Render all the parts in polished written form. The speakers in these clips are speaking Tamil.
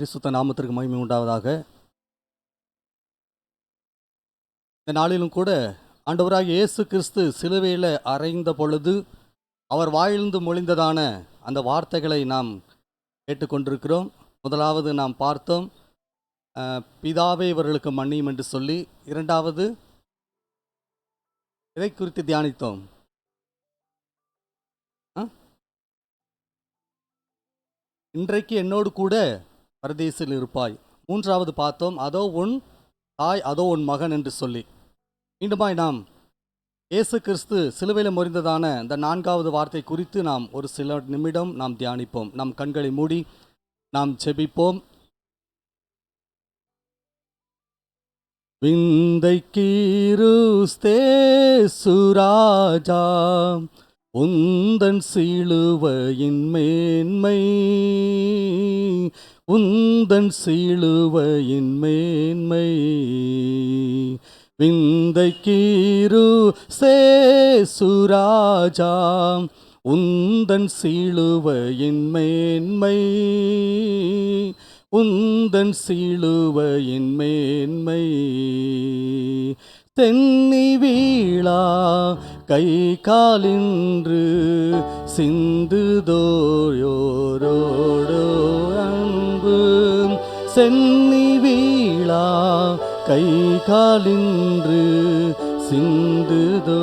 பரிசுத்த நாமத்திற்கு மகிமை உண்டாவதாக. இந்த நாளிலும் கூட ஆண்டவராகிய இயேசு கிறிஸ்து சிலுவையில் அறைந்த பொழுது அவர் வாயிலிருந்து மொழிந்ததான அந்த வார்த்தைகளை நாம் கேட்டுக்கொண்டிருக்கிறோம். முதலாவது நாம் பார்த்தோம், பிதாவே இவர்களுக்கு மன்னியும் என்று சொல்லி. இரண்டாவது இதை குறித்து தியானித்தோம், இன்றைக்கு என்னோடு கூட பரதேசில் இருப்பாய். மூன்றாவது பார்த்தோம், அதோ உன் தாய் அதோ உன் மகன் என்று சொல்லி. மீண்டுமாய் நாம் இயேசு கிறிஸ்து சிலுவையில் மொழிந்ததான இந்த நான்காவது வார்த்தை குறித்து நாம் ஒரு சில நிமிடம் நாம் தியானிப்போம். நம் கண்களை மூடி நாம் ஜெபிப்போம். விந்தை கீருஸ்தே சுராஜா உந்தன் சிலுவையின் மேன்மை, உந்தன் சிலுவையின் மேன்மை. விந்தை கீருஸ்தே சுராஜா உந்தன் சிலுவையின் மேன்மை, உந்தன் சிலுவையின் மேன்மை. தென்னி வீழா கை காலின்று சிந்துதோயோரோடோ அன்பு, சென்னி வீழா கை காலின்று சிந்துதோயோரோடோ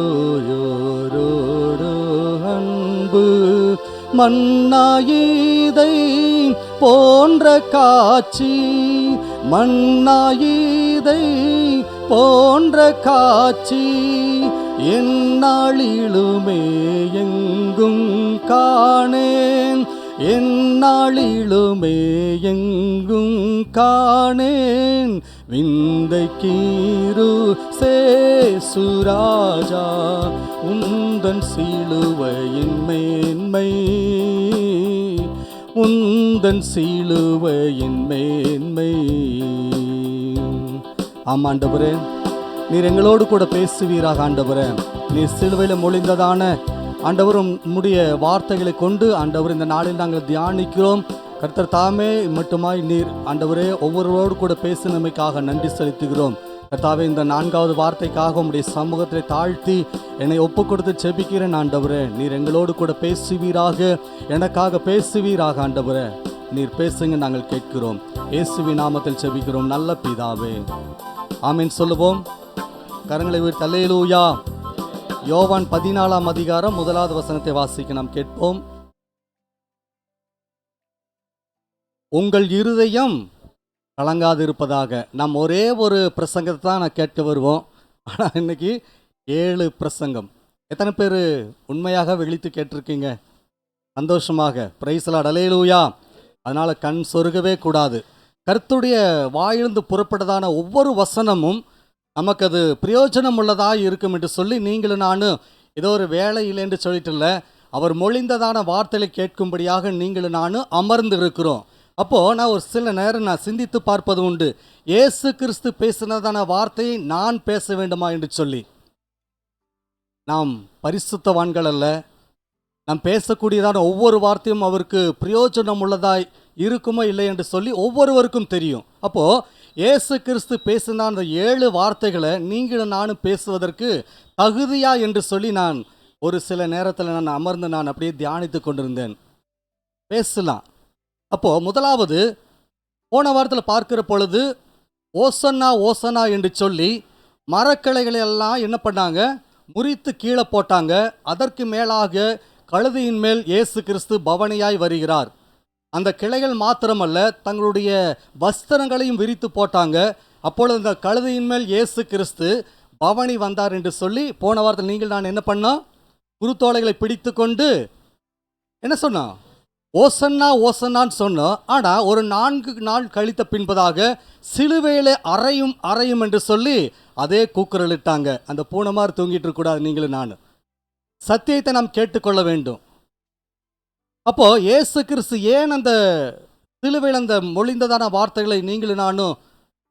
அன்பு. மன்னாயிதை போன்ற காட்சி, மன்னாயிதை போன்ற காட்சி எந்நாளிலுமே எங்கும் காணேன், எந்நாளிலுமே எங்கும் காணேன். விந்தை கீருஸ்தே சுராஜா உந்தன் சிலுவையின் மேன்மை, உந்தன் சிலுவையின் மேன்மை. ஆமாண்டவரே, நீர் எங்களோடு கூட பேசுவீராக. ஆண்டவரே, நீர் சிலுவையில் மொழிந்ததான ஆண்டவரும் உம்முடைய வார்த்தைகளை கொண்டு ஆண்டவர் இந்த நாளில் நாங்கள் தியானிக்கிறோம். கர்த்தர் தாமே மட்டுமாய் நீர் ஆண்டவரே ஒவ்வொருவரோடு கூட பேசினமைக்காக நன்றி செலுத்துகிறோம். கர்த்தாவே, இந்த நான்காவது வார்த்தைக்காக உம்முடைய சமூகத்தை தாழ்த்தி என்னை ஒப்பு கொடுத்து செபிக்கிறேன். ஆண்டவரே, நீர் எங்களோடு கூட பேசுவீராக, எனக்காக பேசுவீராக. ஆண்டவரே, நீர் பேசுங்க, நாங்கள் கேட்கிறோம். இயேசுவின் நாமத்தில் செபிக்கிறோம் நல்ல பிதாவே, ஆமென். சொல்லுவோம், கரங்களை உயர்த்தி அல்லேலூயா. யோவான் 14ஆம் அதிகாரம் 1வது வசனத்தை வாசிக்க நாம் கேட்போம். உங்கள் இருதயம் கலங்காதிருப்பதாக. நாம் ஒரே ஒரு பிரசங்கத்தை தான் நான் கேட்க வருவோம். ஆனால் இன்னைக்கு 7 பிரசங்கம். எத்தனை பேர் உண்மையாக விழித்து கேட்டிருக்கீங்க? சந்தோஷமாக. பிரைஸ் லார்ட், அல்லேலூயா. அதனால் கண் சொருகவே கூடாது. கர்த்தருடைய வாயிலிருந்து புறப்பட்டதான ஒவ்வொரு வசனமும் நமக்கு அது பிரயோஜனம் உள்ளதாக இருக்கும் என்று சொல்லி நீங்களும் நானும் ஏதோ ஒரு வேலையில் என்று சொல்லிட்டு இல்லை, அவர் மொழிந்ததான வார்த்தைகளை கேட்கும்படியாக நீங்களும் நானும் அமர்ந்து இருக்கிறோம். அப்போது நான் ஒரு சில நேரம் நான் சிந்தித்து பார்ப்பது உண்டு, இயேசு கிறிஸ்து பேசினதான வார்த்தையை நான் பேச வேண்டுமா என்று சொல்லி. நாம் பரிசுத்தவான்கள் அல்ல, நாம் பேசக்கூடியதான ஒவ்வொரு வார்த்தையும் அவருக்கு பிரயோஜனம் உள்ளதாய் இருக்குமோ இல்லை என்று சொல்லி ஒவ்வொருவருக்கும் தெரியும். அப்போது இயேசு கிறிஸ்து பேசின அந்த 7 வார்த்தைகளை நீங்களும் நானும் பேசுவதற்கு தகுதியா என்று சொல்லி நான் ஒரு சில நேரத்தில் நான் அமர்ந்து நான் அப்படியே தியானித்து கொண்டிருந்தேன். பேசலாம். அப்போது முதலாவது போன வாரத்தில் பார்க்கிற பொழுது ஓசன்னா ஓசன்னா என்று சொல்லி மரக்கிளைகளை எல்லாம் என்ன பண்ணாங்க, முறித்து கீழே போட்டாங்க. அதற்கு மேலாக கழுதையின் மேல் இயேசு கிறிஸ்து பவனியாய் வருகிறார். அந்த கிளைகள் மாத்திரமல்ல, தங்களுடைய வஸ்திரங்களையும் விரித்து போட்டாங்க. அப்பொழுது அந்த கழுதையின் மேல் இயேசு கிறிஸ்து பவனி வந்தார் என்று சொல்லி போன வாரத்தில் நீங்கள் நான் என்ன பண்ணோம், குருத்தோலைகளை பிடித்து கொண்டு என்ன சொன்னோம், ஓசன்னா ஓசன்னான்னு சொன்னோம். ஆனால் ஒரு 4 நாள் கழித்த பின்பதாக சிலுவையிலே அறையும் அறையும் என்று சொல்லி அதே கூக்குரலிட்டாங்க. அந்த பூனமார் தூங்கிட்டு இருக்கக்கூடாது. நீங்களும் நான் சத்தியத்தை நாம் கேட்டுக்கொள்ள வேண்டும். அப்போ இயேசு கிறிஸ்து ஏன் அந்த சிலுவையில் அந்த மொழிந்ததான வார்த்தைகளை நீங்களும் நானும்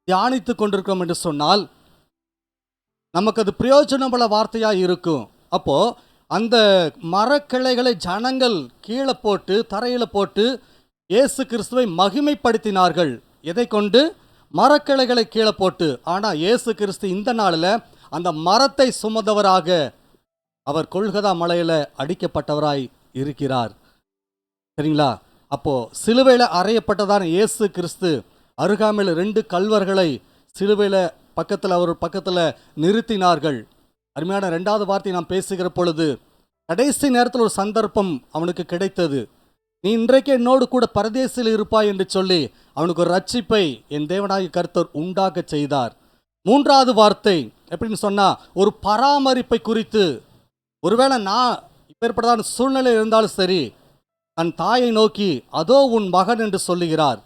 தியானித்து கொண்டிருக்கிறோம் என்று சொன்னால், நமக்கு அது பிரயோஜனமுள்ள வார்த்தையாக இருக்கும். அப்போது அந்த மரக்கிளைகளை ஜனங்கள் கீழே போட்டு தரையில் போட்டு இயேசு கிறிஸ்துவை மகிமைப்படுத்தினார்கள். எதை கொண்டு? மரக்கிளைகளை கீழே போட்டு. ஆனால் இயேசு கிறிஸ்து இந்த நாளில் அந்த மரத்தை சுமந்தவராக அவர் கொல்கதா மலையில் அடிக்கப்பட்டவராய் இருக்கிறார். சரிங்களா? அப்போ சிலுவையில் அறையப்பட்டதான இயேசு கிறிஸ்து அருகாமையில் 2 கல்வர்களை சிலுவையில் அவர் பக்கத்தில் நிறுத்தினார்கள். அருமையான 2வது வார்த்தை நாம் பேசுகிற பொழுது, கடைசி நேரத்தில் ஒரு சந்தர்ப்பம் அவனுக்கு கிடைத்தது. நீ இன்றைக்கு என்னோடு கூட பரதேசில் இருப்பாய் என்று சொல்லி அவனுக்கு ஒரு ரட்சிப்பை என் தேவனாகிய கர்த்தர் உண்டாக்க செய்தார். 3வது வார்த்தை எப்படின்னு சொன்னா, ஒரு பராமரிப்பை குறித்து. ஒருவேளை நான் இப்பேற்பட்டதான சூழ்நிலை இருந்தாலும் சரி, தன் தாயை நோக்கி அதோ உன் மகன் என்று சொல்லுகிறார்.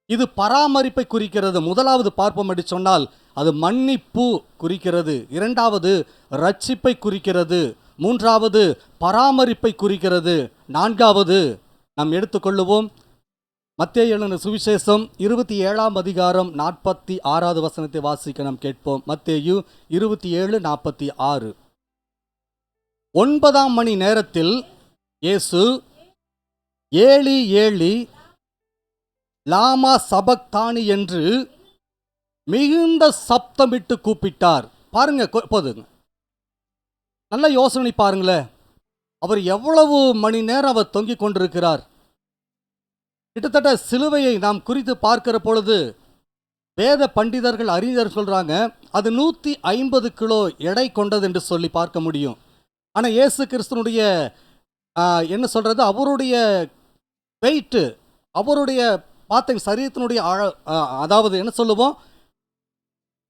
இது பராமரிப்பை குறிக்கிறது. 1வது பார்ப்போம் என்று சொன்னால் அது மன்னிப்பு குறிக்கிறது. 2வது ரட்சிப்பை குறிக்கிறது. 3வது பராமரிப்பை குறிக்கிறது. 4வது நாம் எடுத்துக்கொள்ளுவோம். மத்தேயு எழுதின சுவிசேஷம் 27ஆம் அதிகாரம் 46வது வசனத்தை வாசிக்க நாம் கேட்போம். மத்தேயு 27:46. 9ஆம் மணி நேரத்தில் இயேசு ஏலி ஏலி லாமா சபக்தானி என்று மிகுந்த சப்தமிட்டு கூப்பிட்டார். பாருங்க, போதுங்க, நல்ல யோசனை பாருங்களேன். அவர் எவ்வளவு மணி நேரம் அவர் தொங்கிக் கொண்டிருக்கிறார். கிட்டத்தட்ட சிலுவையை நாம் குறித்து பார்க்கிற பொழுது வேத பண்டிதர்கள் அறிஞர் சொல்றாங்க அது 150 கிலோ எடை கொண்டது என்று சொல்லி பார்க்க முடியும். ஆனால் இயேசு கிறிஸ்துனுடைய என்ன சொல்றது, அவருடைய வெயிட்டு, அவருடைய பார்த்தீங்க சரீரத்தினுடைய அதாவது என்ன சொல்லுவோம்,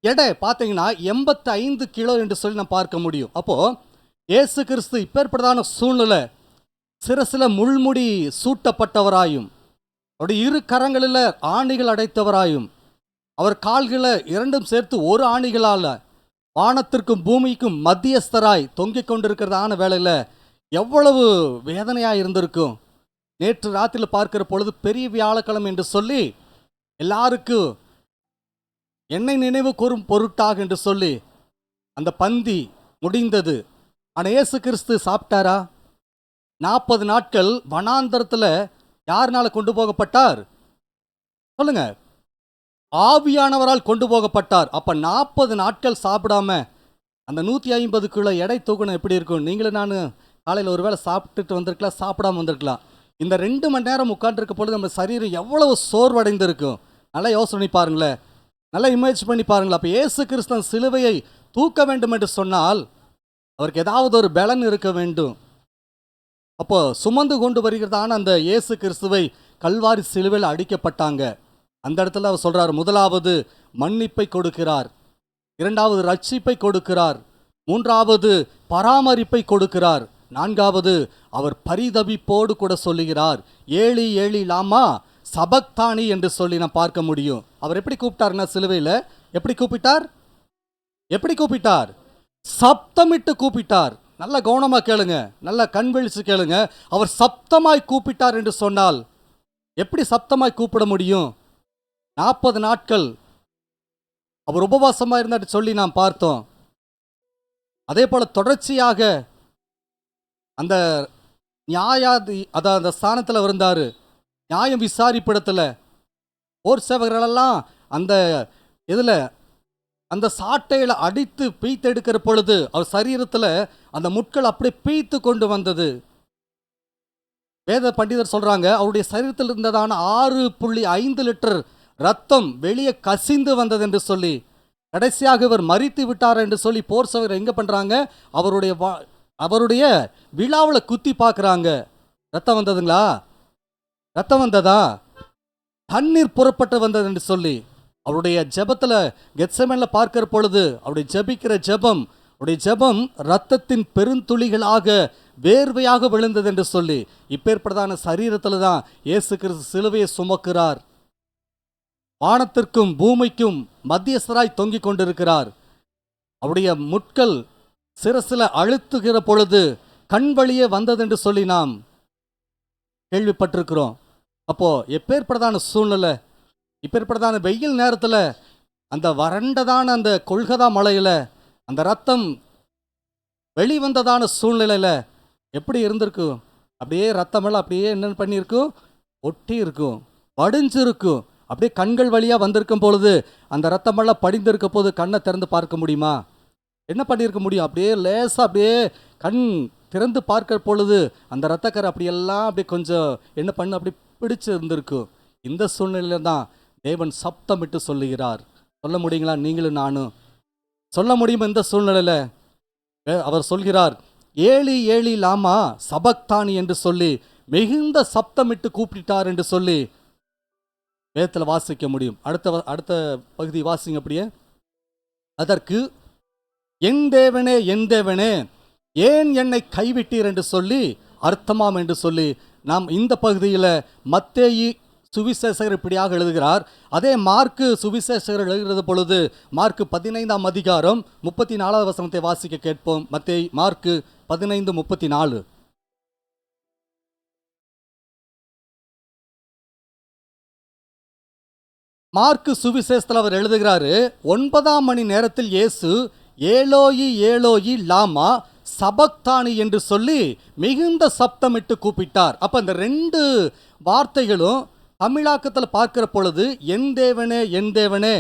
எடை பார்த்தீங்கன்னா 85 கிலோ என்று சொல்லி நாம் பார்க்க முடியும். அப்போ இயேசு கிறிஸ்து இப்பேற்பட்டதான சூழ்நிலை சிரசில முள்முடி சூட்டப்பட்டவராயும், அவருடைய 2 கரங்களில் ஆணிகள் அடைத்தவராயும், அவர் கால்களை 2 சேர்த்து ஒரு ஆணிகளால் வானத்திற்கும் பூமிக்கும் மத்தியஸ்தராய் தொங்கிக் கொண்டிருக்கிறதான வேளையில் எவ்வளவு வேதனையாக இருந்திருக்கும். நேற்று ராத்திரியில் பார்க்கிற பொழுது பெரிய வியாழக்கிழமை என்று சொல்லி எல்லாருக்கும் என்னை நினைவு கூறும் பொருட்டாக என்று சொல்லி அந்த பந்தி முடிந்தது. ஆனால் இயேசு கிறிஸ்து சாப்பிட்டாரா? 40 நாட்கள் வனாந்தரத்தில் யாருனால கொண்டு போகப்பட்டார் சொல்லுங்க? ஆவியானவரால் கொண்டு போகப்பட்டார். அப்ப 40 நாட்கள் சாப்பிடாம அந்த 150 கிலோ எடை தூக்கணும் எப்படி இருக்கும்? நீங்களும் நான் காலையில் ஒரு வேளை சாப்பிட்டுட்டு வந்திருக்கலாம், சாப்பிடாம வந்திருக்கலாம். இந்த 2 மணி நேரம் உட்காந்துருக்க பொழுது நம்ம சரீரம் எவ்வளவு சோர்வடைந்திருக்கும். நல்லா யோசனை பாருங்களேன், நல்லா இமேஜ் பண்ணி பாருங்களேன். அப்போ இயேசு கிறிஸ்து சிலுவையை தூக்க வேண்டும் என்று சொன்னால் அவருக்கு ஏதாவது ஒரு பலன் இருக்க வேண்டும். அப்போ சுமந்து கொண்டு வருகிறதான அந்த இயேசு கிறிஸ்துவை கல்வாரி சிலுவையில் அடிக்கப்பட்டாங்க. அந்த இடத்துல அவர் சொல்றார், 1வது மன்னிப்பை கொடுக்கிறார், 2வது ரட்சிப்பை கொடுக்கிறார், 3வது பராமரிப்பை கொடுக்கிறார், 4வது அவர் பரிதபிப்போடு கூட சொல்லுகிறார், ஏலி ஏலி லாமா சபக்தானி என்று சொல்லி நான் பார்க்க முடியும். அவர் எப்படி கூப்பிட்டார்னா சிலுவையில் எப்படி கூப்பிட்டார்? எப்படி கூப்பிட்டார்? சப்தமிட்டு கூப்பிட்டார். நல்ல கவனமாக கேளுங்க, நல்ல கண் விழிச்சு கேளுங்க. அவர் சப்தமாய் கூப்பிட்டார் என்று சொன்னால் எப்படி சப்தமாய் கூப்பிட முடியும்? 40 நாட்கள் அவர் உபவாசமாக இருந்தார் சொல்லி நாம் பார்த்தோம். அதே போல தொடர்ச்சியாக அந்த அந்த ஸ்தானத்தில் இருந்தார். நியாயம் விசாரிப்பிடத்தில் போர் சேவகர்களெல்லாம் அந்த இதில் அந்த சாட்டையில் அடித்து பீத்தெடுக்கிற பொழுது அவர் சரீரத்தில் அந்த முட்கள் அப்படியே பீத்து கொண்டு வந்தது. வேத பண்டிதர் சொல்றாங்க அவருடைய சரீரத்தில் இருந்ததான 6.5 லிட்டர் ரத்தம் வெளியே கசிந்து வந்தது என்று சொல்லி, கடைசியாக இவர் மரித்து விட்டார் என்று சொல்லி போர் சேவகர் எங்க பண்றாங்க, அவருடைய விழாவில் குத்தி பார்க்குறாங்க. ரத்தம் வந்ததுங்களா? ரத்தம் வந்ததா? தண்ணீர் புறப்பட்டு வந்தது என்று சொல்லி அவருடைய ஜெபத்தில் கெத்செமனில் பார்க்கிற பொழுது அவருடைய ஜெபிக்கிற ஜெபம், அவருடைய ஜெபம் ரத்தத்தின் பெருந்துளிகளாக வேர்வையாக விழுந்தது என்று சொல்லி இப்பேற்பட்டதான சரீரத்தில் தான் இயேசு கிறிஸ்து சிலுவையை சுமக்கிறார். வானத்திற்கும் பூமிக்கும் மத்தியஸ்தராய் தொங்கிக் கொண்டிருக்கிறார். அவருடைய முட்கள் சிரசில் அழுத்துகிற பொழுது கண் வழியே வந்தது என்று சொல்லி நாம் கேள்விப்பட்டிருக்கிறோம். அப்போ எப்பேற்பட்டதான சூழ்நிலை, இப்பேற்பட்டதான வெயில் நேரத்தில் அந்த வறண்டதான அந்த கொல்கதா மலையில் அந்த ரத்தம் வெளிவந்ததான சூழ்நிலையில் எப்படி இருந்திருக்கும்? அப்படியே ரத்தமெல்லாம் அப்படியே என்ன பண்ணியிருக்கும்? ஒட்டி இருக்கும். வடிஞ்சிருக்கும். அப்படியே கண்கள் வழியாக வந்திருக்கும் பொழுது அந்த ரத்தமெல்லாம் படிந்திருக்க போது கண்ணை திறந்து பார்க்க முடியுமா? என்ன பண்ணியிருக்க முடியும்? அப்படியே லேசாக அப்படியே கண் திறந்து பார்க்கிற பொழுது அந்த ரத்தக்கரை அப்படியெல்லாம் அப்படியே கொஞ்சம் என்ன பண்ணு அப்படி பிடிச்சு இருந்திருக்கும். இந்த சூழ்நிலையில தான் தேவன் சப்தமிட்டு சொல்லுகிறார். சொல்ல முடியுங்களா? நீங்களும் நானும் சொல்ல முடியும். இந்த சூழ்நிலையில் அவர் சொல்கிறார், ஏலி ஏலி லாமா சபக்தானி என்று சொல்லி மிகுந்த சப்தமிட்டு கூப்பிட்டார் என்று சொல்லி வேதத்தில் வாசிக்க முடியும். அடுத்த பகுதி வாசிங்க அப்படியே. அதற்கு என் தேவனே என் தேவனே ஏன் என்னை கைவிட்டீர் என்று சொல்லி அர்த்தமாம் என்று சொல்லி நாம் இந்த பகுதியில் மத்தேயு சுவிசேஷகர் இப்படியாக எழுதுகிறார். அதே மார்க்கு சுவிசேஷகர் எழுதுகிறது பொழுது மார்க்கு 15ஆம் அதிகாரம் 34வது வசனத்தை வாசிக்க கேட்போம். மார்க்கு 15:34. மார்க்கு சுவிசேஷத்தில் அவர் எழுதுகிறாரு, 9ஆம் மணி நேரத்தில் இயேசு ஏலோயி ஏலோயி லாமா சபக்தானி என்று சொல்லி மிகுந்த சப்தமிட்டு கூப்பிட்டார். அப்போ இந்த 2 வார்த்தைகளும் தமிழாக்கத்தில் பார்க்கிற பொழுது என் தேவனே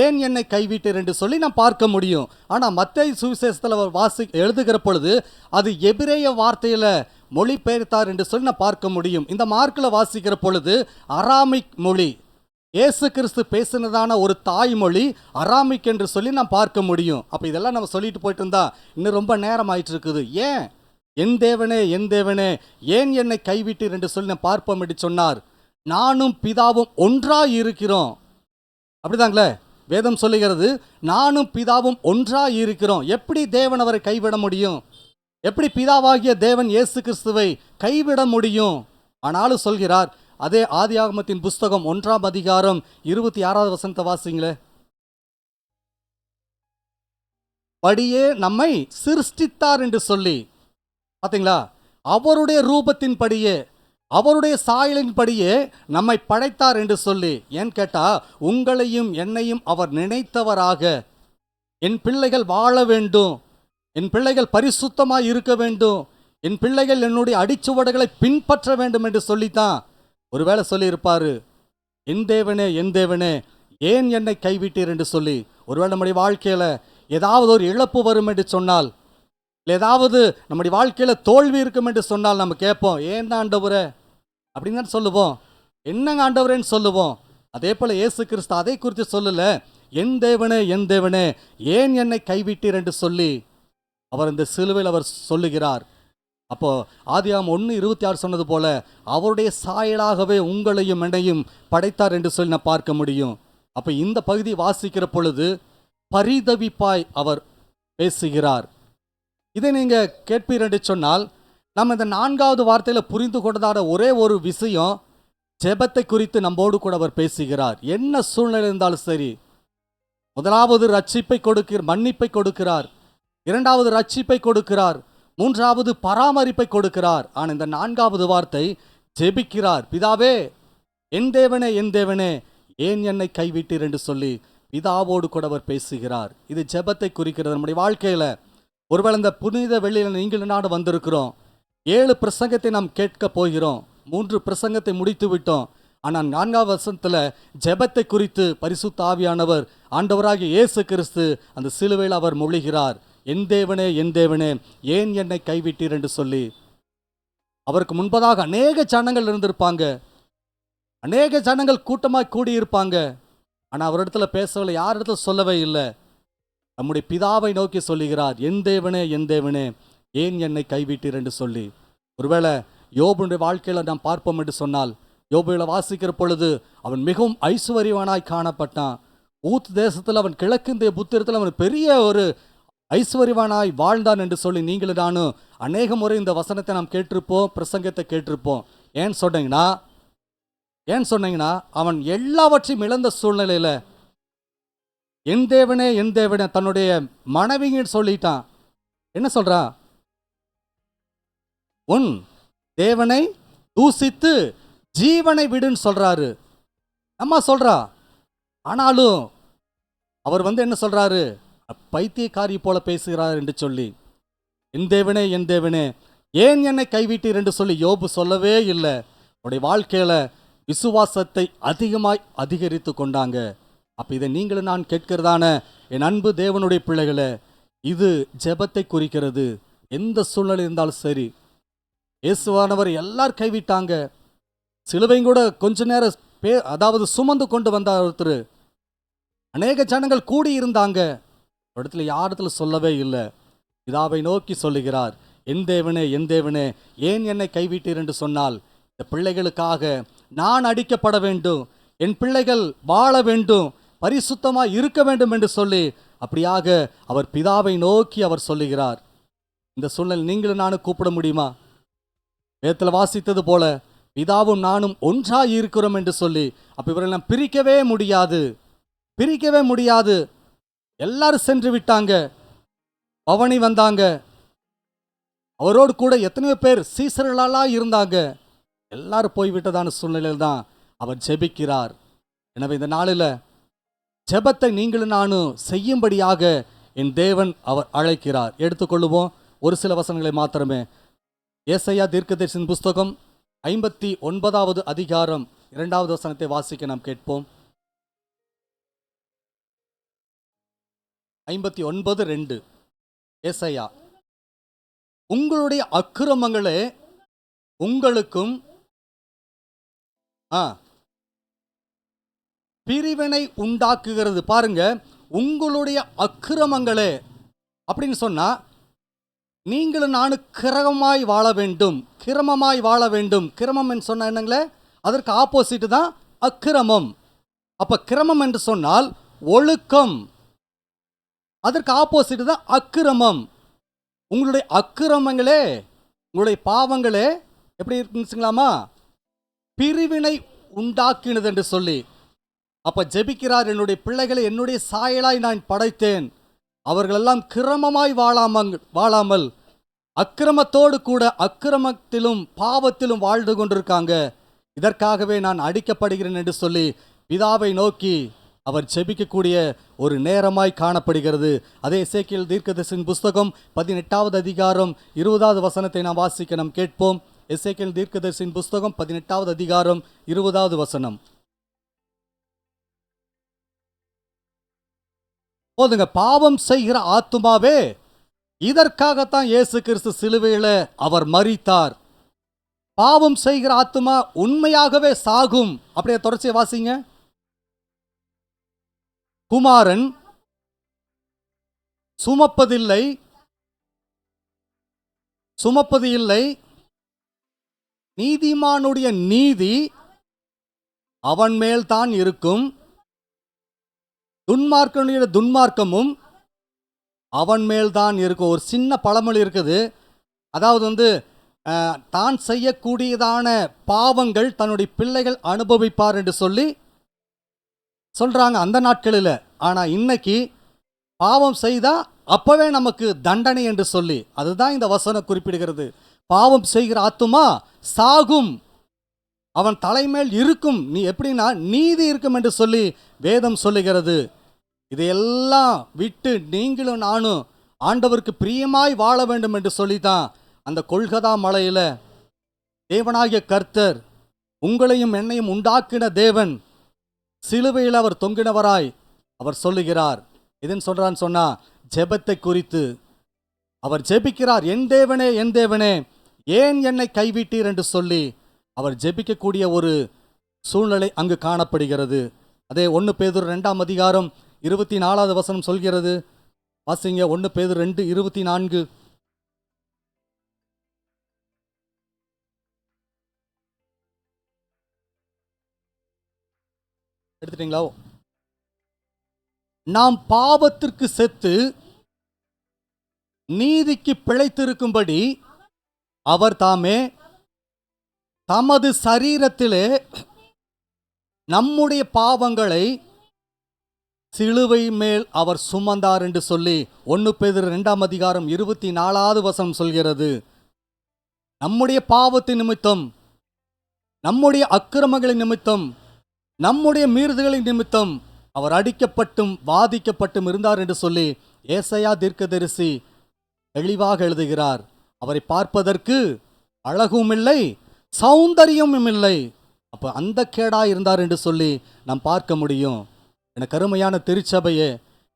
ஏன் என்னை கைவிட்டீர் என்று சொல்லி நாம் பார்க்க முடியும். ஆனால் மத்தேயு சுவிசேஷத்தில் அவர் எழுதுகிற பொழுது அது எபிரேய வார்த்தையில் மொழிபெயர்த்தார் என்று சொல்லி நான் பார்க்க முடியும். இந்த மார்க்கில் வாசிக்கிற பொழுது அராமிக் மொழி, இயேசு கிறிஸ்து பேசினதான ஒரு தாய்மொழி அராமிக் என்று சொல்லி நாம் பார்க்க முடியும். அப்போ இதெல்லாம் நம்ம சொல்லிட்டு போயிட்டு இருந்தா இன்னும் ரொம்ப நேரம் ஆயிட்டு இருக்குது. ஏன் என் தேவனே ஏன் என்னை கைவிட்டீர் என்று சொல்லி நான் பார்ப்போம் என்று சொன்னார். நானும் பிதாவும் ஒன்றாய் இருக்கிறோம். அப்படிதாங்களே வேதம் சொல்லுகிறது, நானும் பிதாவும் ஒன்றாய் இருக்கிறோம். எப்படி தேவன் அவரை கைவிட முடியும்? எப்படி பிதாவாகிய தேவன் இயேசு கிறிஸ்துவை கைவிட முடியும்? ஆனாலும் சொல்கிறார், அதே ஆதியாகமத்தின் புஸ்தகம் 1ஆம் அதிகாரம் 26வது வசனத்தை வாசிங்களே. படியே நம்மை சிருஷ்டித்தார் என்று சொல்லி, பார்த்தீங்களா? அவருடைய ரூபத்தின் படியே அவருடைய சாயலின் படியே நம்மை படைத்தார் என்று சொல்லி. ஏன் கேட்டா, உங்களையும் என்னையும் அவர் நினைத்தவராக, என் பிள்ளைகள் வாழ வேண்டும், என் பிள்ளைகள் பரிசுத்தமாய் இருக்க வேண்டும், என் பிள்ளைகள் என்னுடைய அடிச்சுவடுகளை பின்பற்ற வேண்டும் என்று சொல்லித்தான் ஒருவேளை சொல்லியிருப்பாரு, என் தேவனே ஏன் என்னை கைவிட்டீர் என்று சொல்லி. ஒருவேளை நம்முடைய வாழ்க்கையில் ஏதாவது ஒரு இழப்பு வரும் என்று சொன்னால், இல்லை ஏதாவது நம்முடைய வாழ்க்கையில் தோல்வி இருக்கும் என்று சொன்னால் நம்ம கேட்போம், ஏன் தான் ஆண்டவரே அப்படின்னு தான் சொல்லுவோம், என்னங்க ஆண்டவரேன்னு சொல்லுவோம். அதே போல் இயேசு கிறிஸ்து அதை குறித்து சொல்லல, என் தேவனே ஏன் என்னை கைவிட்டீர் என்று சொல்லி அவர் இந்த சிலுவையில் அவர் சொல்லுகிறார். அப்போ ஆதியாகமம் 1:26 சொன்னது போல அவருடைய சாயலாகவே உங்களையும் என்னையும் படைத்தார் என்று சொல்லி நான் பார்க்க முடியும். அப்போ இந்த பகுதி வாசிக்கிற பொழுது பரிதவிப்பாய் அவர் பேசுகிறார். இதை நீங்கள் கேட்பீர் என்று சொன்னால், நம்ம இந்த 4வது வார்த்தையில் புரிந்து கொண்டதான ஒரே ஒரு விஷயம், ஜெபத்தை குறித்து நம்மோடு கூட அவர் பேசுகிறார். என்ன சூழ்நிலை இருந்தாலும் சரி, முதலாவது ரட்சிப்பை மன்னிப்பை கொடுக்கிறார், 2வது ரட்சிப்பை கொடுக்கிறார், 3வது பராமரிப்பை கொடுக்கிறார். ஆனால் இந்த 4வது வார்த்தை ஜெபிக்கிறார். பிதாவே என் தேவனே ஏன் என்னை கைவிட்டீர் என்று சொல்லி பிதாவோடு கூட அவர் பேசுகிறார். இது ஜெபத்தை குறிக்கிறது. நம்முடைய வாழ்க்கையில் ஒருவேளை இந்த புனித வெள்ளியில் நீங்கள் நாடு வந்திருக்கிறோம், 7 பிரசங்கத்தை நாம் கேட்க போகிறோம், 3 பிரசங்கத்தை முடித்து விட்டோம். ஆனால் 4வது வசனத்தில் ஜெபத்தை குறித்து பரிசுத்த ஆவியானவர் ஆண்டவராகிய இயேசு கிறிஸ்து அந்த சிலுவையில் அவர் மொழிகிறார், என் தேவனே ஏன் என்னை கைவிட்டீர் என்று சொல்லி. அவருக்கு முன்பதாக அநேக ஜனங்கள் இருந்திருப்பாங்க, அநேக ஜனங்கள் கூட்டமாக கூடியிருப்பாங்க. ஆனால் அவரிடத்துல பேசவில்லை, யார் இடத்துல சொல்லவே இல்லை. நம்முடைய பிதாவை நோக்கி சொல்லுகிறார், என் தேவனே ஏன் என்னை கைவிட்டீர் என்று சொல்லி. ஒருவேளை யோபுடைய வாழ்க்கையில் நாம் பார்ப்போம் என்று சொன்னால், யோபுவில் வாசிக்கிற பொழுது அவன் மிகவும் ஐஸ்வர்யவானாய் காணப்பட்டான். ஊத் தேசத்தில் அவன் கிழக்கிந்திய புத்திரத்தில் அவன் பெரிய ஒரு ஐஸ்வர்யவானாய் வாழ்ந்தான் என்று சொல்லி நீங்களும் நானும் அநேக முறை இந்த வசனத்தை நாம் கேட்டிருப்போம், பிரசங்கத்தை கேட்டிருப்போம். ஏன் சொன்னீங்கன்னா அவன் எல்லாவற்றையும் இழந்த சூழ்நிலையில் என் தேவனே தன்னுடைய மனைவின்னு சொல்லிட்டான். என்ன சொல்றான்? உன் தேவனை தூசித்து ஜீவனை விடுன்னு சொல்றாரு. அம்மா சொல்றா. ஆனாலும் அவர் என்ன சொல்றாரு? பைத்தியக்காரி போல பேசுகிறார் என்று சொல்லி, என் தேவனே ஏன் என்னை கைவிட்டீர் என்று சொல்லி யோபு சொல்லவே இல்லை. அவருடைய வாழ்க்கையில விசுவாசத்தை அதிகமாய் அதிகரித்து கொண்டாங்க. அப்ப இதை நீங்களும் நான் கேட்கிறதான என் அன்பு தேவனுடைய பிள்ளைகளே, இது ஜெபத்தை குறிக்கிறது. எந்த சூழ்நிலை இருந்தாலும் சரி, இயேசுவானவர் எல்லாரும் கைவிட்டாங்க. சிலுவையும் கூட கொஞ்ச நேரம் அதாவது சுமந்து கொண்டு வந்தார் ஒருத்தர். அநேக ஜனங்கள் கூடி இருந்தாங்க. இடத்துல யாரிடத்துல சொல்லவே இல்லை. பிதாவை நோக்கி சொல்லுகிறார், என் தேவனே என் தேவனே ஏன் என்னை கைவிட்டீர் என்று சொன்னால், இந்த பிள்ளைகளுக்காக நான் அடிக்கப்பட வேண்டும், என் பிள்ளைகள் வாழ வேண்டும், பரிசுத்தமாக இருக்க வேண்டும் என்று சொல்லி அப்படியாக அவர் பிதாவை நோக்கி அவர் சொல்லுகிறார். இந்த சூழ்நிலை நீங்களும் நானும் கூப்பிட முடியுமா? வேதத்தில் வாசித்தது போல பிதாவும் நானும் ஒன்றாய் இருக்கிறோம் என்று சொல்லி, அப்ப இவரெல்லாம் பிரிக்கவே முடியாது, பிரிக்கவே முடியாது. எல்லாரும் சென்று விட்டாங்க. பவனி வந்தாங்க. அவரோடு கூட எத்தனையோ பேர் சீசர்களாலாம் இருந்தாங்க. எல்லாரும் போய்விட்டதான சூழ்நிலையில் தான் அவர் ஜெபிக்கிறார். எனவே இந்த நாளில் ஜெபத்தை நீங்களும் நானும் செய்யும்படியாக என் தேவன் அவர் அழைக்கிறார். எடுத்துக்கொள்ளுவோம் ஒரு சில வசனங்களை மாத்திரமே. ஏசாயா தீர்க்கதரிசியின் புஸ்தகம் 59வது அதிகாரம் 2வது வசனத்தை வாசிக்க நாம் கேட்போம். 59:2. ஏசாயா, உங்களுடைய அக்கிரமங்களே உங்களுக்கும் பிரிவினை உண்டாக்குகிறது. பாருங்க, உங்களுடைய அக்கிரமங்களே அப்படின்னு சொன்னா, நீங்களும் நானும் கிரமமாய் வாழ வேண்டும், கிரமமாய் வாழ வேண்டும். கிரமம் என்று சொன்ன என்னங்களே, அதற்கு ஆப்போசிட் தான் அக்கிரமம். அப்ப கிரமம் என்று சொன்னால் ஒழுக்கம், அதற்கு ஆப்போசிட் தான் அக்கிரமம். உங்களுடைய அக்கிரமங்களே, உங்களுடைய பாவங்களே எப்படி இருக்குங்களாமா, பிரிவினை உண்டாக்கினது என்று சொல்லி அப்ப ஜெபிக்கிறார். என்னுடைய பிள்ளைகளை என்னுடைய சாயலாய் நான் படைத்தேன், அவர்களெல்லாம் கிரமமாய் வாழாமல் அக்கிரமத்தோடு கூட அக்கிரமத்திலும் பாவத்திலும் வாழ்ந்து கொண்டிருக்காங்க. இதற்காகவே நான் அடிக்கப்படுகிறேன் என்று சொல்லி பிதாவை நோக்கி அவர் ஜெபிக்கக்கூடிய ஒரு நேரமாய் காணப்படுகிறது. அதே எசேக்கியேல் தீர்க்கதரிசியின் புஸ்தகம் 18வது அதிகாரம் 20வது வசனத்தை நாம் வாசிக்க நாம் கேட்போம். எசேக்கியேல் தீர்க்கதரிசியின் புஸ்தகம் 18வது அதிகாரம் 20வது வசனம். போதுங்க. பாவம் செய்கிற ஆத்துமாவே, இதற்காகத்தான் இயேசு கிறிஸ்து சிலுவையில அவர் மரித்தார். பாவம் செய்கிற ஆத்துமா உண்மையாகவே சாகும். அப்படியே தொடர்ச்சியை வாசிங்க. குமாரன் சுமப்பது இல்லை, நீதிமானுடைய நீதி அவன் மேல் தான் இருக்கும், துன்மார்க்கனுடைய துன்மார்க்கமும் அவன் மேல் தான் இருக்கும். ஒரு சின்ன பழமொழி இருக்குது. அதாவது தான் செய்யக்கூடியதான பாவங்கள் தன்னுடைய பிள்ளைகள் அனுபவிப்பார் என்று சொல்லி சொல்றாங்க அந்த நாட்களில். ஆனால் இன்னைக்கு பாவம் செய்தா அப்பவே நமக்கு தண்டனை என்று சொல்லி, அதுதான் இந்த வசனம் குறிப்பிடுகிறது. பாவம் செய்கிற ஆத்துமா சாகும், அவன் தலைமேல் இருக்கும். நீ எப்படின்னா நீதி இருக்கும் என்று சொல்லி வேதம் சொல்லுகிறது. இதையெல்லாம் விட்டு நீங்களும் நானும் ஆண்டவருக்கு பிரியமாய் வாழ வேண்டும் என்று சொல்லித்தான் அந்த கொல்கதா மலையில தேவனாகிய கர்த்தர், உங்களையும் என்னையும் உண்டாக்கின தேவன், சிலுவையில் அவர் தொங்கினவராய் அவர் சொல்லுகிறார். இதன் சொல்றான்னு சொன்னா, ஜெபத்தை குறித்து அவர் ஜெபிக்கிறார். என் தேவனே என் தேவனே ஏன் என்னை கைவிட்டீர் என்று சொல்லி அவர் ஜெபிக்கக்கூடிய ஒரு சூழ்நிலை அங்கு காணப்படுகிறது. அதே 1 பேதுரு 2ஆம் அதிகாரம் 24வது வசனம் சொல்கிறது. வாசிங்க. 1 பேதுரு 2:24. எடுத்துட்டீங்களா? நாம் பாவத்திற்கு செத்து நீதிக்கு பிழைத்திருக்கும்படி அவர் தாமே தமது சரீரத்திலே நம்முடைய பாவங்களை சிலுவை மேல் அவர் சுமந்தார் என்று சொல்லி 1 பேதுரு 2ஆம் அதிகாரம் 24வது வசனம் சொல்கிறது. நம்முடைய பாவத்தின் நிமித்தம், நம்முடைய அக்கிரமங்களின் நிமித்தம், நம்முடைய மீறுதல்களின் நிமித்தம் அவர் அடிக்கப்பட்டும் வாதிக்கப்பட்டும் இருந்தார் என்று சொல்லி ஏசாயா தீர்க்கதரிசி தெளிவாக எழுதுகிறார். அவரை பார்ப்பதற்கு அழகும் இல்லை, சௌந்தரியமும் இல்லை. அப்போ அந்த கேடாக இருந்தார் என்று சொல்லி நாம் பார்க்க முடியும். எனக்கு அருமையான திருச்சபையே,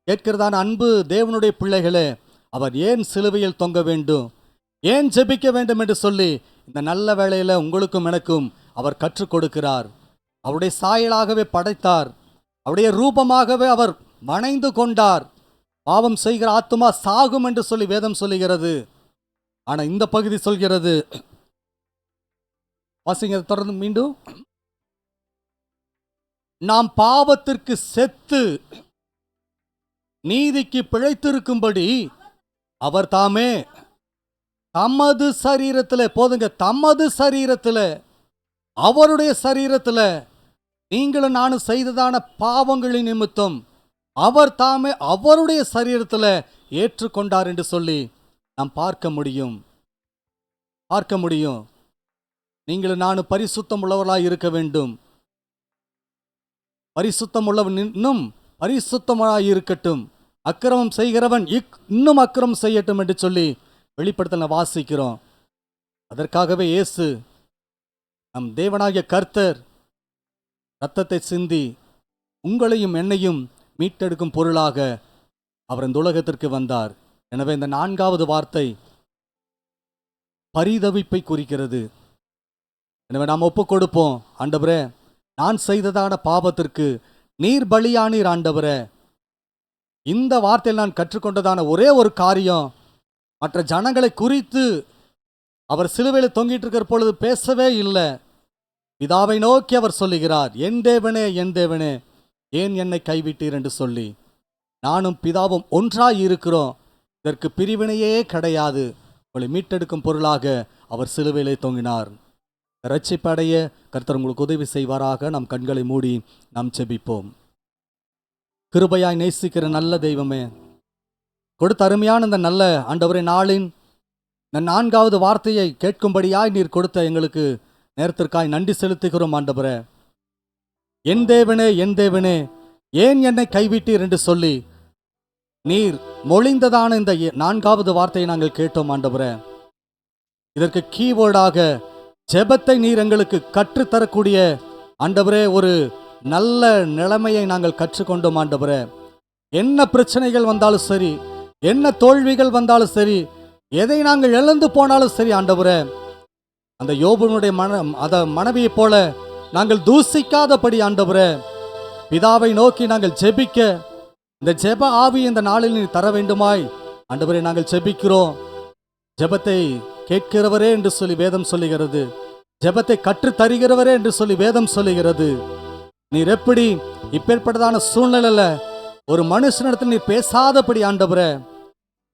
கேட்கிறதான அன்பு தேவனுடைய பிள்ளைகளே, அவர் ஏன் சிலுவையில் தொங்க வேண்டும், ஏன் ஜெபிக்க வேண்டும் என்று சொல்லி இந்த நல்ல வேளையில் உங்களுக்கும் எனக்கும் அவர் கற்றுக் கொடுக்கிறார். அவருடைய சாயலாகவே படைத்தார், அவருடைய ரூபமாகவே அவர் வணைந்து கொண்டார். பாவம் செய்கிற ஆத்துமா சாகும் என்று சொல்லி வேதம் சொல்லுகிறது. ஆனா இந்த பகுதி சொல்கிறது, வாசிங்க தொடர்ந்து மீண்டும், நாம் பாவத்திற்கு செத்து நீதிக்கு பிழைத்திருக்கும்படி அவர் தாமே தமது சரீரத்தில், போதுங்க, தமது சரீரத்தில், அவருடைய சரீரத்தில் நீங்களும் நானும் செய்ததான பாவங்களின் நிமித்தம் அவர் தாமே அவருடைய சரீரத்தில் ஏற்றுக்கொண்டார் என்று சொல்லி நாம் பார்க்க முடியும். நீங்களும் நானும் பரிசுத்தம் உள்ளவர்களாய் இருக்க வேண்டும். பரிசுத்தம் உள்ளவன் இன்னும் பரிசுத்தமாய் இருக்கட்டும், அக்கிரமம் செய்கிறவன் இன்னும் அக்கிரமம் செய்யட்டும் என்று சொல்லி வெளிப்படுத்தல வாசிக்கிறோம். அதற்காகவே இயேசு நம் தேவனாகிய கர்த்தர் இரத்தத்தை சிந்தி உங்களையும் என்னையும் மீட்டெடுக்கும் பொருளாக அவர் இந்த உலகத்திற்கு வந்தார். எனவே இந்த 4வது வார்த்தை பரிதவிப்பை குறிக்கிறது. எனவே நாம் ஒப்புக் கொடுப்போம், ஆண்டவரே, நான் செய்ததான பாவத்திற்கு நீர் பலியானீர் ஆண்டவரே. இந்த வார்த்தையில் நான் கற்றுக்கொண்டதான ஒரே ஒரு காரியம், மற்ற ஜனங்களை குறித்து அவர் சிலுவையில் தொங்கிட்டு இருக்கிற பொழுது பேசவே இல்லை. பிதாவை நோக்கி அவர் சொல்லுகிறார், என் தேவனே, என் தேவனே, ஏன் என்னை கைவிட்டீர் என்று சொல்லி. நானும் பிதாவும் ஒன்றாய் இருக்கிறோம், இதற்கு பிரிவினையே கிடையாது. உங்களை மீட்டெடுக்கும் பொருளாக அவர் சிலுவையிலே தொங்கினார். ரட்சிப்படைய கர்த்தர் உங்களுக்கு உதவி செய்வாராக. நம் கண்களை மூடி நாம் ஜெபிப்போம். கிருபையாய் நேசிக்கிற நல்ல தெய்வமே, கொடுத்த அருமையான இந்த நல்ல ஆண்டவரே நாளின் இந்த 4வது வார்த்தையை கேட்கும்படியாய் நீர் கொடுத்த எங்களுக்கு நேரத்திற்காய் நன்றி செலுத்துகிறோம் ஆண்டவரே. என் தேவனே, என் தேவனே, ஏன் என்னை கைவிட்டீர் என்று சொல்லி நீர் மொழிந்ததான இந்த 4வது வார்த்தையை நாங்கள் கேட்டோம் ஆண்டவரே. இதற்கு கீவேர்டாக ஜெபத்தை நீர் எங்களுக்கு கற்றுத்தரக்கூடிய ஆண்டவரே ஒரு நல்ல நிலைமையை நாங்கள் கற்றுக்கொண்டோம் ஆண்டவரே. என்ன பிரச்சனைகள் வந்தாலும் சரி, என்ன தோல்விகள் வந்தாலும் சரி, எதை நாங்கள் இழந்து போனாலும் சரி ஆண்டவரே, அந்த யோபுனுடைய மனைவியை போல நாங்கள் தூசிக்காதபடி ஆண்டவரே, பிதாவை நோக்கி நாங்கள் ஜெபிக்க இந்த ஜெப ஆவி இந்த நாளில் நீ தர வேண்டுமாய் ஆண்டவரே நாங்கள் ஜெபிக்கிறோம். ஜெபத்தை கேட்கிறவரே என்று சொல்லி வேதம் சொல்லுகிறது, ஜெபத்தை கற்று தருகிறவரே என்று சொல்லி வேதம் சொல்லுகிறது. நீர் எப்படி இப்பேற்பட்டதான சூழ்நிலையில ஒரு மனுஷனிடத்தில் நீர் பேசாதபடி ஆண்டவரே,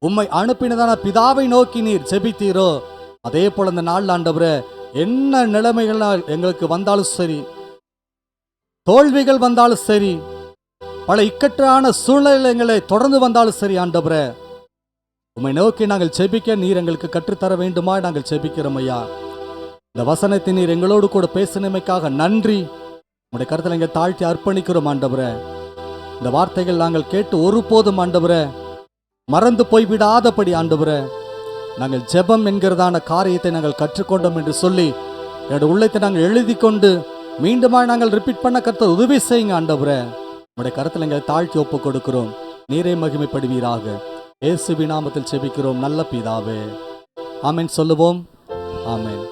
உம்மை அனுப்பினதான பிதாவை நோக்கி நீர் ஜெபித்தீரோ, அதே போல இந்த நாள் ஆண்டவரே, என்ன நிலைமைகள் எங்களுக்கு வந்தாலும் சரி, தோல்விகள் வந்தாலும் சரி, பல இக்கட்டான சூழ்நிலைகளை தொடர்ந்து வந்தாலும் சரி ஆண்டவரே, உம்மை நோக்கி நாங்கள் ஜெபிக்க நீர் எங்களுக்கு கற்றுத்தர வேண்டுமா நாங்கள் ஜெபிக்கிறோம் ஐயா. இந்த வசனத்தை நீர் எங்களோடு கூட பேசினமைக்காக நன்றி. உங்களுடைய கருத்தில் எங்கள் தாழ்த்தி அர்ப்பணிக்கிறோம் ஆண்டவரே. இந்த வார்த்தைகள் நாங்கள் கேட்டு ஒருபோதும் ஆண்டவரே மறந்து போய்விடாதபடி ஆண்டவரே, நாங்கள் ஜெபம் என்கிறதான காரியத்தை நாங்கள் கற்றுக்கொண்டோம் என்று சொல்லி என்னுடைய உள்ளத்தை நாங்கள் எழுதி கொண்டு மீண்டுமா நாங்கள் ரிப்பீட் பண்ண கருத்தை உதவி செய்யுங்க ஆண்டவரே. உங்களுடைய கருத்தில் எங்கள் தாழ்த்தி ஒப்பு கொடுக்கிறோம். நீரே மகிமைப்படுவீராக. இயேசுவின் நாமத்தில் ஜெபிக்கிறோம் நல்ல பிதாவே, ஆமென் சொல்லுவோம். ஆமென்.